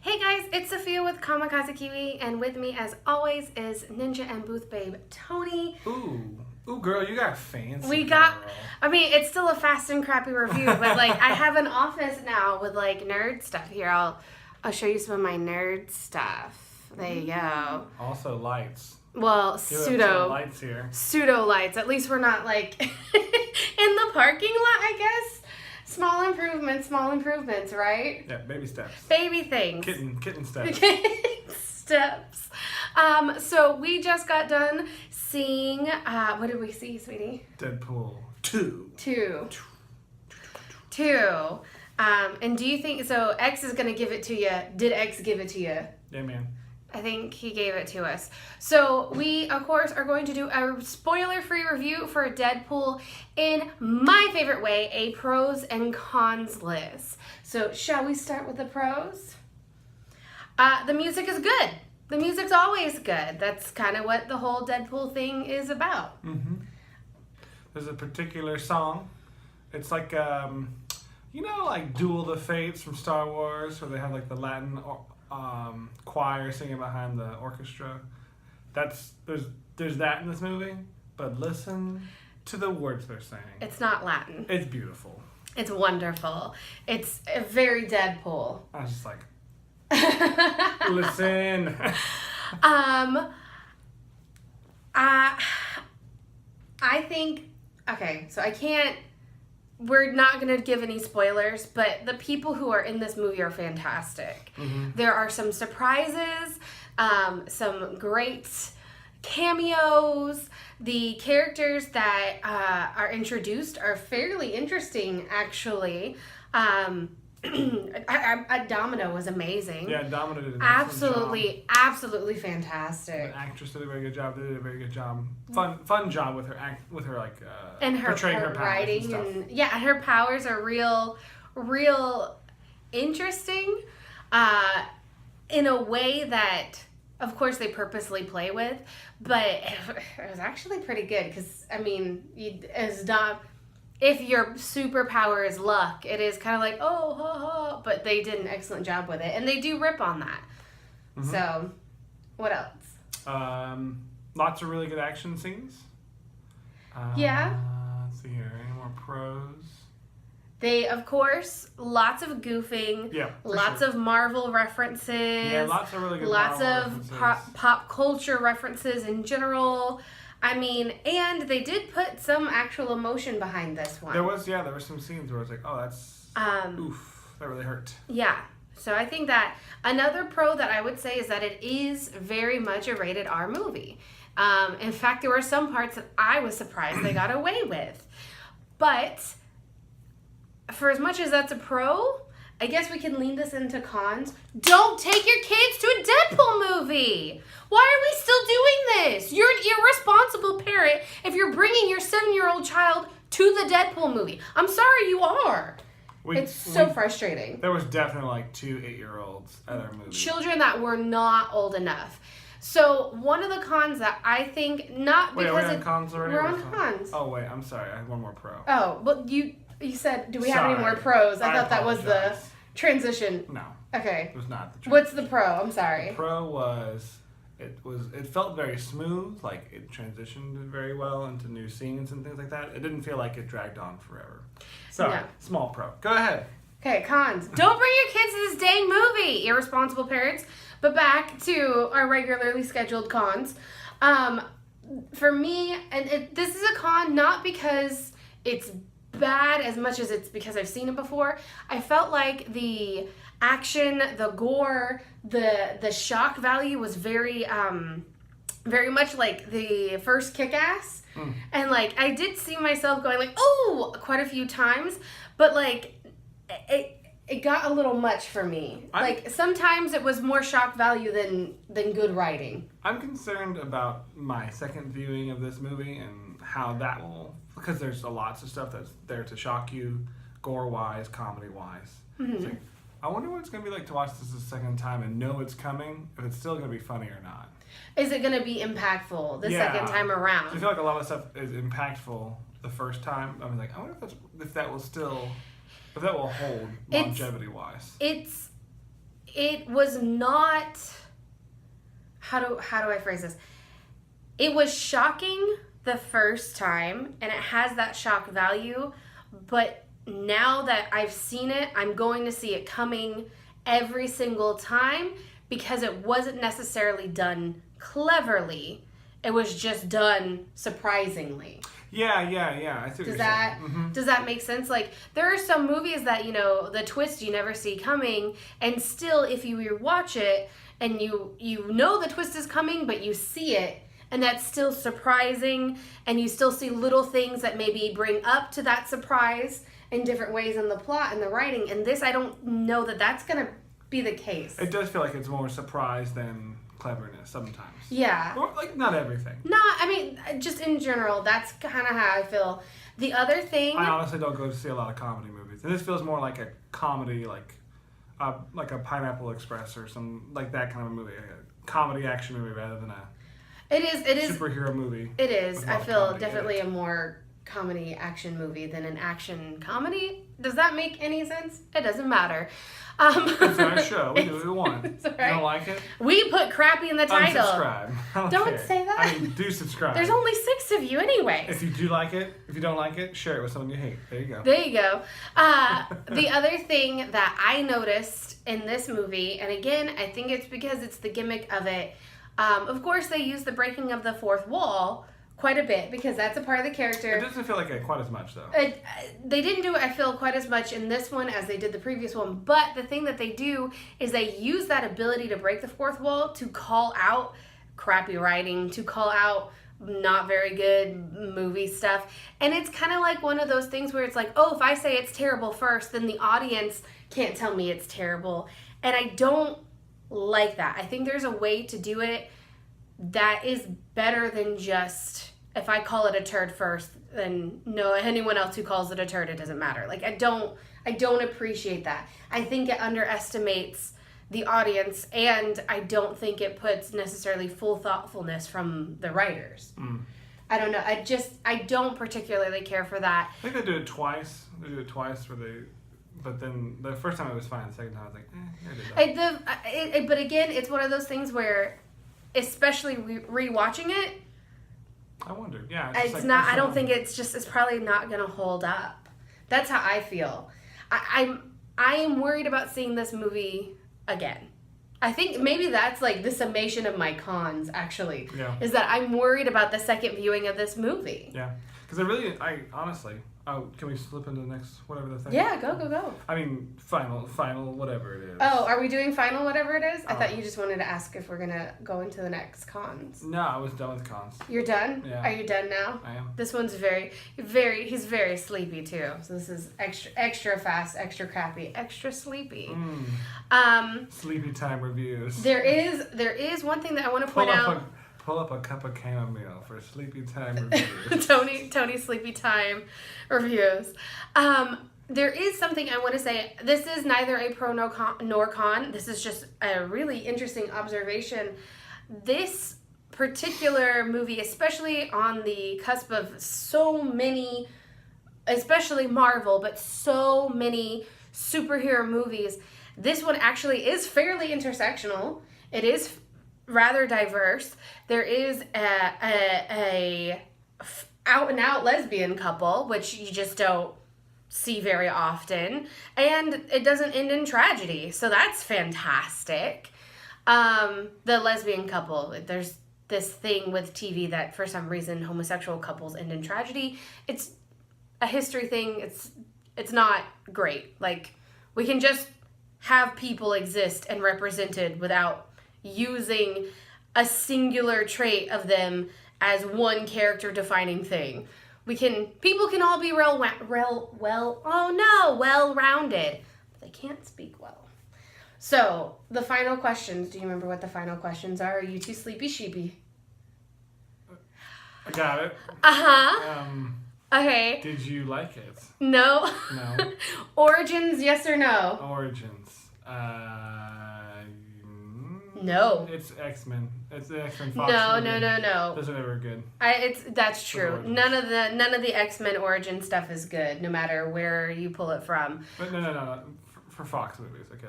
Hey guys, it's Sophia with Kamikaze Kiwi, and with me as always is Ninja and Booth Babe Tony. Ooh, girl, you got fancy. Girl. Girl. I mean, it's still a fast and crappy review, but like I have an office now with like nerd stuff here. I'll show you some of my nerd stuff. There you go. Also lights. Well, Some lights here. Pseudo lights. At least we're not like in the parking lot, I guess. Small improvements, right? Yeah, baby steps. Baby things. Kitten steps. Kitten steps. So we just got done seeing, what did we see, sweetie? Deadpool 2. And do you think, so X is going to give it to you. Did X give it to you? Yeah, man. I think he gave it to us. So we, of course, are going to do a spoiler-free review for Deadpool in my favorite way, a pros and cons list. So shall we start with the pros? The music is good. The music's always good. That's kind of what the whole Deadpool thing is about. Mm-hmm. There's a particular song. It's like, like Duel of the Fates from Star Wars, where they have like the Latin choir singing behind the orchestra. There's that in this movie, but listen to the words they're saying. It's not Latin. It's beautiful. It's wonderful. It's very Deadpool. I was just like, listen. I think, okay, so we're not going to give any spoilers, but the people who are in this movie are fantastic. Mm-hmm. There are some surprises, some great cameos. The characters that are introduced are fairly interesting, actually. Domino was amazing. Yeah, Domino did an absolutely fantastic. The actress did a very good job. They did a very good job. Fun job with her and her portraying her powers writing and and her powers are real interesting, in a way that, of course, they purposely play with, but it was actually pretty good because I mean, if your superpower is luck, it is kind of like, oh, ha, ha, but they did an excellent job with it. And they do rip on that. Mm-hmm. So, what else? Lots of really good action scenes. Yeah. Let's see here. Any more pros? They, of course, lots of goofing. Yeah, lots of Marvel references. Yeah, lots of really good Lots Marvel of references. pop culture references in general. I mean, and they did put some actual emotion behind this one. There were some scenes where I was like, oh, that's, oof, that really hurt. Yeah. So I think that another pro that I would say is that it is very much a rated R movie. In fact, there were some parts that I was surprised they got away with. But for as much as that's a pro, I guess we can lean this into cons. Don't take your kids to a Deadpool movie. Why are we still doing this? You're an irresponsible parent if you're bringing your 7-year-old child to the Deadpool movie. I'm sorry, you are. It's so frustrating. There was definitely like 2 8-year-olds at our movie. Children that were not old enough. So one of the cons that I think, not because we're on cons already? We're on cons. Oh wait, I'm sorry. I have one more pro. Oh, but you said, do we have any more pros? I thought that was the transition. No. Okay. It was not the transition. What's the pro? I'm sorry. The pro was it felt very smooth, like it transitioned very well into new scenes and things like that. It didn't feel like it dragged on forever. Sorry, no. Small pro. Go ahead. Okay, cons. Don't bring your kids to this dang movie, irresponsible parents. But back to our regularly scheduled cons. For me, and this is a con not because it's bad as much as it's because I've seen it before. I felt like the action, the gore, the shock value was very much like the first Kick-Ass. And like I did see myself going like, oh, quite a few times, but like it got a little much for me. Like sometimes it was more shock value than good writing. I'm concerned about my second viewing of this movie and how that will, because there's lots of stuff that's there to shock you, gore-wise, comedy-wise. Mm-hmm. So I wonder what it's going to be like to watch this a second time and know it's coming, if it's still going to be funny or not. Is it going to be impactful the second time around? I feel like a lot of stuff is impactful the first time. I was like, I wonder if that will hold longevity-wise. it was not, how do I phrase this? It was shocking the first time, and it has that shock value, but now that I've seen it, I'm going to see it coming every single time because it wasn't necessarily done cleverly. It was just done surprisingly. Yeah. I see what you're saying. Does that make sense? Like, there are some movies that, you know, the twist you never see coming, and still, if you rewatch it and you know the twist is coming, but you see it, and that's still surprising, and you still see little things that maybe bring up to that surprise in different ways in the plot and the writing. And this, I don't know that that's going to be the case. It does feel like it's more surprise than cleverness sometimes. Yeah. Or, like, not everything. No, I mean, just in general, that's kind of how I feel. The other thing... I honestly don't go to see a lot of comedy movies. And this feels more like a comedy, like a Pineapple Express or some, like that kind of a movie. A comedy action movie rather than a It is superhero movie. It is. with a I lot of feel comedy in definitely it. a more comedy action movie than an action comedy. Does that make any sense? It doesn't matter. It's our show. We do what we want. It's You all right. don't like it? We put crappy in the title. Unsubscribe. I Don't care. say that. I mean, do subscribe. There's only 6 of you anyways. If you do like it, if you don't like it, share it with someone you hate. There you go. There you go. The other thing that I noticed in this movie, and again, I think it's because it's the gimmick of it. Of course, they use the breaking of the fourth wall quite a bit because that's a part of the character. It doesn't feel like it quite as much, though. They didn't do it, I feel, quite as much in this one as they did the previous one. But the thing that they do is they use that ability to break the fourth wall to call out crappy writing, to call out not very good movie stuff. And it's kind of like one of those things where it's like, oh, if I say it's terrible first, then the audience can't tell me it's terrible. And I don't like that. I think there's a way to do it that is better than just, if I call it a turd first, then no, anyone else who calls it a turd, it doesn't matter. Like, I don't appreciate that. I think it underestimates the audience, and I don't think it puts necessarily full thoughtfulness from the writers. I don't know. I don't particularly care for that. I think they do it twice. They do it twice but then the first time it was fine. The second time I was like, I did that. But again, it's one of those things where, especially rewatching it, I wondered. Yeah. it's not. I don't think it's probably not gonna hold up. That's how I feel. I am worried about seeing this movie again. I think maybe that's like the summation of my cons. Actually, Yeah. is that I'm worried about the second viewing of this movie. Yeah. Because I honestly. Oh, can we slip into the next whatever the thing? Yeah, go. I mean, final, whatever it is. Oh, are we doing final whatever it is? I thought you just wanted to ask if we're gonna go into the next cons. No, I was done with cons. You're done? Yeah. Are you done now? I am. This one's he's very sleepy too. So this is extra fast, extra crappy, extra sleepy. Sleepy time reviews. There is one thing that I want to point out. Pull up a cup of chamomile for sleepy time reviews. Tony's sleepy time reviews. There is something I want to say. This is neither a pro nor con. This is just a really interesting observation. This particular movie, especially on the cusp of so many, especially Marvel, but so many superhero movies, this one actually is fairly intersectional. It is rather diverse. There is a out and out lesbian couple, which you just don't see very often, and it doesn't end in tragedy, so that's fantastic. The lesbian couple, there's this thing with TV that for some reason homosexual couples end in tragedy. It's a history thing. It's not great. Like, we can just have people exist and represented without using a singular trait of them as one character defining thing. People can all be well-rounded, but they can't speak well. So, the final questions. Do you remember what the final questions are? Are you too sleepy sheepy? I got it. Uh-huh. Okay. Did you like it? No. No. Origins, yes or no? Origins. No. It's X-Men. It's the X-Men No, Fox no. Those are never good. That's true. Origins. None of the X-Men origin stuff is good, no matter where you pull it from. But no. for Fox movies. Okay,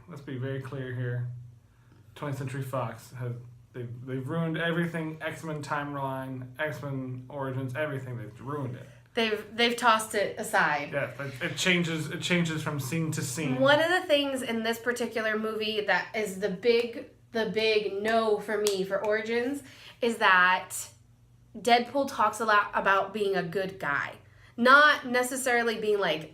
let's be very clear here. 20th Century Fox they've ruined everything. X-Men timeline, X-Men Origins, everything. They've ruined it. They've tossed it aside. Yeah, it changes from scene to scene. One of the things in this particular movie that is the big no for me for Origins is that Deadpool talks a lot about being a good guy. Not necessarily being like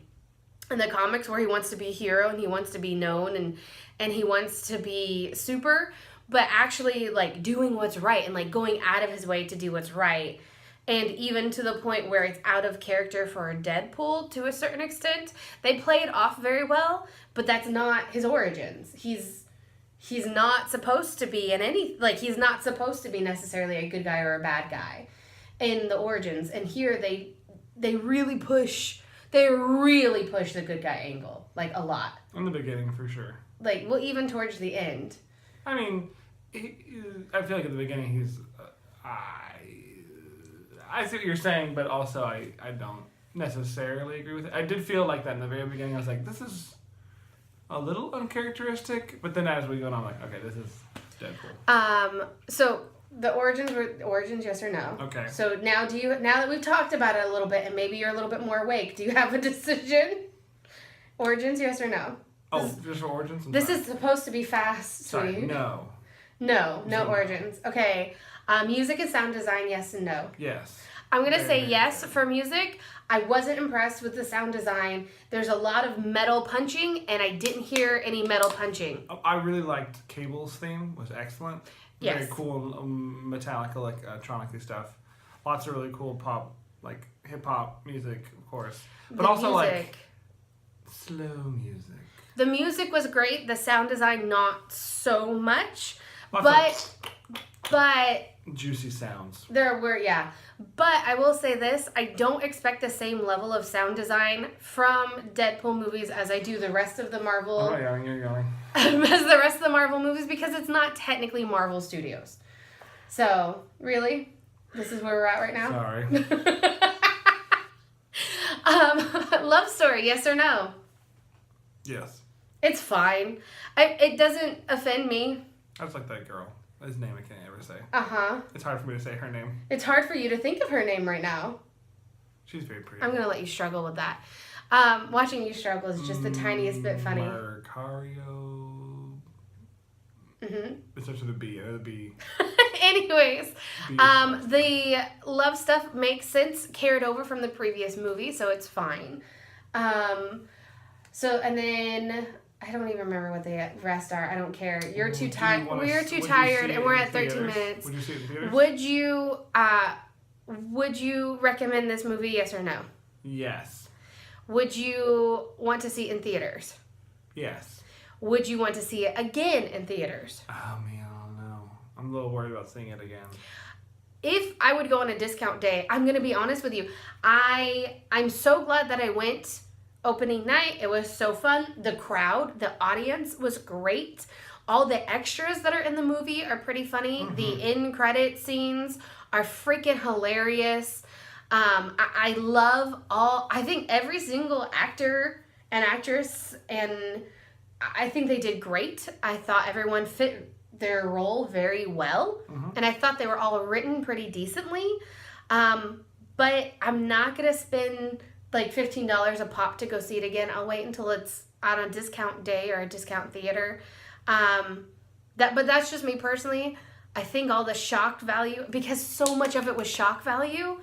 in the comics where he wants to be a hero and he wants to be known and he wants to be super, but actually like doing what's right and like going out of his way to do what's right. And even to the point where it's out of character for Deadpool to a certain extent. They play it off very well, but that's not his origins. He's not supposed to be he's not supposed to be necessarily a good guy or a bad guy in the origins. And here they really push the good guy angle, like a lot. In the beginning, for sure. Like, well, even towards the end. I mean, I feel like at the beginning he's... I see what you're saying, but also I don't necessarily agree with it. I did feel like that in the very beginning. I was like, this is a little uncharacteristic. But then as we go on, I'm like, okay, this is Deadpool. So the origins, yes or no? Okay. So now that we've talked about it a little bit and maybe you're a little bit more awake, do you have a decision? Origins, yes or no? Just for Origins? This is supposed to be fast, Sorry, sweetie. No Origins. Okay. Music and sound design, yes and no? Yes. I'm going to say yes for music. I wasn't impressed with the sound design. There's a lot of metal punching, and I didn't hear any metal punching. I really liked Cable's theme. It was excellent. Yes. Very cool, Metallica, like electronic-y stuff. Lots of really cool pop, like hip-hop music, of course. But also, like, slow music. The music was great. The sound design, not so much. Lots But juicy sounds. There were, yeah. But I will say this, I don't expect the same level of sound design from Deadpool movies as I do the rest of the Marvel. Oh, yeah, you're going. As the rest of the Marvel movies, because it's not technically Marvel Studios. So, really? This is where we're at right now? Sorry. Love story, yes or no? Yes. It's fine. It doesn't offend me. That's like that girl. His name I can't ever say. Uh-huh. It's hard for me to say her name. It's hard for you to think of her name right now. She's very pretty. I'm going to let you struggle with that. Watching you struggle is just the tiniest bit funny. Mercario. Mm-hmm. It starts with a B. The B. Anyways, the love stuff makes sense, carried over from the previous movie, so it's fine. And then... I don't even remember what the rest are. I don't care. You're too tired. We're too tired, and we're at 13 minutes. Would you see it in theaters? Would you recommend this movie? Yes or no? Yes. Would you want to see it in theaters? Yes. Would you want to see it again in theaters? Oh man, I don't know. I'm a little worried about seeing it again. If I would go on a discount day, I'm gonna be honest with you. I'm so glad that I went. Opening night, it was so fun. The crowd, the audience was great. All the extras that are in the movie are pretty funny. Mm-hmm. The end credit scenes are freaking hilarious. I love I think every single actor and actress, and I think they did great. I thought everyone fit their role very well. Mm-hmm. And I thought they were all written pretty decently. But I'm not going to spend like $15 a pop to go see it again. I'll wait until it's on a discount day or a discount theater. But that's just me personally. I think all the shock value, because so much of it was shock value,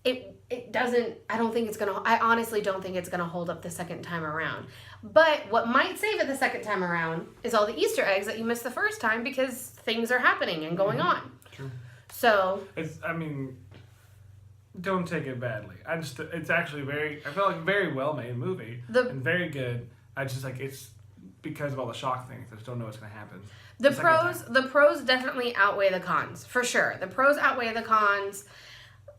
it doesn't, I honestly don't think it's gonna hold up the second time around. But what might save it the second time around is all the Easter eggs that you missed the first time because things are happening and going on. True. So. Don't take it badly. It's actually I feel like very well made movie and very good. I just it's because of all the shock things. I just don't know what's going to happen. The pros definitely outweigh the cons, for sure. The pros outweigh the cons.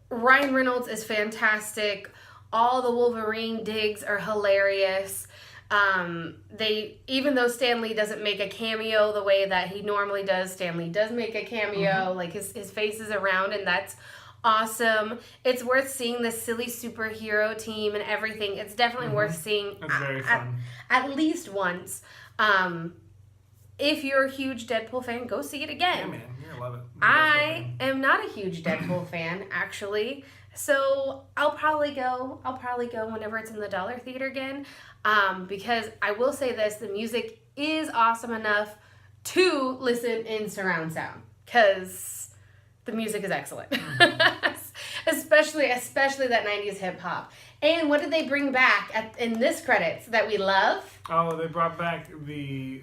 Ryan Reynolds is fantastic. All the Wolverine digs are hilarious. Even though Stan Lee doesn't make a cameo the way that he normally does, Stan Lee does make a cameo. Mm-hmm. Like his face is around, and that's awesome. It's worth seeing the silly superhero team and everything. It's definitely worth seeing It's very fun. at least once. If you're a huge Deadpool fan, go see it again. Yeah, man. You're gonna love it. I am not a huge Deadpool fan, actually. So I'll probably go whenever it's in the dollar theater again. Because I will say this, the music is awesome enough to listen in surround sound. Because the music is excellent. especially that 90s hip hop. And what did they bring back in this credits that we love? Oh, they brought back the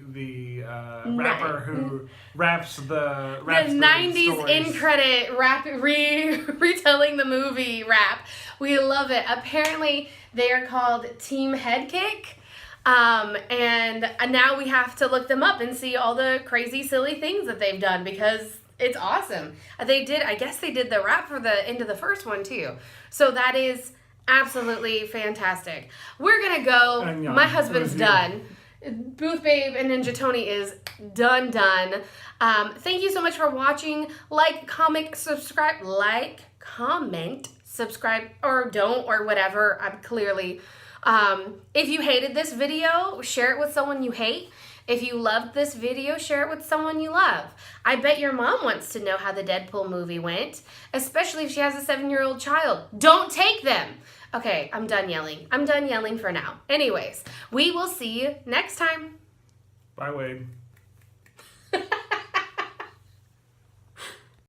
rapper who raps the 90s stories. in credit retelling the movie rap. We love it. Apparently they are called Team Headkick. And now we have to look them up and see all the crazy silly things that they've done because it's awesome. I guess they did the rap for the end of the first one too. So that is absolutely fantastic. We're gonna go. My husband's done. Booth Babe and Ninja Tony is done. Thank you so much for watching. Like, comment, subscribe, or don't, or whatever. I'm clearly. If you hated this video, share it with someone you hate. If you loved this video, share it with someone you love. I bet your mom wants to know how the Deadpool movie went, especially if she has a 7-year-old child. Don't take them. Okay, I'm done yelling. I'm done yelling for now. Anyways, we will see you next time. Bye, Wade.